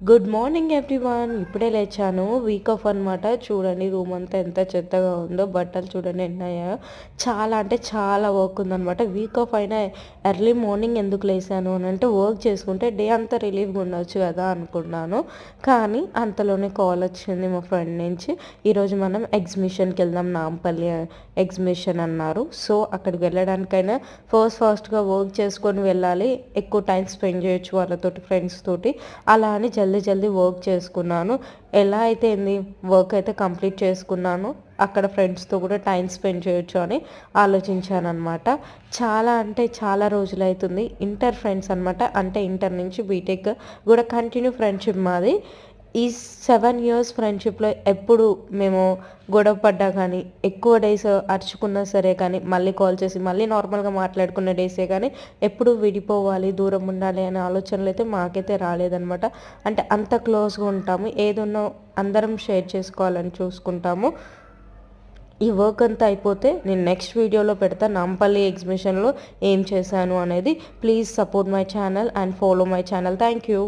Good morning everyone. ఇప్పుడే లేచాను. Week off అనమాట. చూడండి రూమ్ అంతా ఎంత చెత్తగా ఉందో. బట్టలు చూడండి ఎన్నయ్యాయో. చాలా అంటే చాలా వర్క్ ఉందనమాట. వీక్ ఆఫ్ అయినా ఎర్లీ మార్నింగ్ ఎందుకు లేసాను అని అంటే వర్క్ చేసుకుంటే డే అంతా రిలీఫ్గా ఉండొచ్చు కదా అనుకున్నాను. కానీ అంతలోనే కాల్ వచ్చింది మా ఫ్రెండ్ నుంచి. ఈరోజు మనం ఎగ్జిబిషన్కి వెళ్దాం, నాంపల్లి ఎగ్జిబిషన్ అన్నారు. సో అక్కడికి వెళ్ళడానికైనా ఫాస్ట్గా వర్క్ చేసుకొని వెళ్ళాలి, ఎక్కువ టైం స్పెండ్ చేయొచ్చు వాళ్ళతోటి, ఫ్రెండ్స్ తోటి. అలా అని జల్దీ వర్క్ చేసుకున్నాను. ఎలా అయితే ఏంది, వర్క్ అయితే కంప్లీట్ చేసుకున్నాను. అక్కడ ఫ్రెండ్స్తో కూడా టైం స్పెండ్ చేయొచ్చు అని ఆలోచించాను అనమాట. చాలా అంటే చాలా రోజులు అవుతుంది. ఇంటర్ ఫ్రెండ్స్ అనమాట. అంటే ఇంటర్ నుంచి బీటెక్ కూడా కంటిన్యూ ఫ్రెండ్షిప్ మాది. ఈ 7 ఇయర్స్ ఫ్రెండ్షిప్లో ఎప్పుడు మేము గొడవ పడ్డా కానీ, ఎక్కువ డేస్ అరుచుకున్నా సరే కానీ, మళ్ళీ కాల్ చేసి మళ్ళీ నార్మల్గా మాట్లాడుకున్న డేసే కానీ, ఎప్పుడు విడిపోవాలి, దూరం ఉండాలి అనే ఆలోచనలు అయితే మాకైతే రాలేదనమాట. అంటే అంత క్లోజ్గా ఉంటాము. ఏదున్నా అందరం షేర్ చేసుకోవాలని చూసుకుంటాము. ఈ వర్క్ అంతా అయిపోతే నేను నెక్స్ట్ వీడియోలో పెడతా, నాంపల్లి ఎగ్జిబిషన్లో ఏం చేశాను అనేది. Please support my channel and follow my channel. Thank you.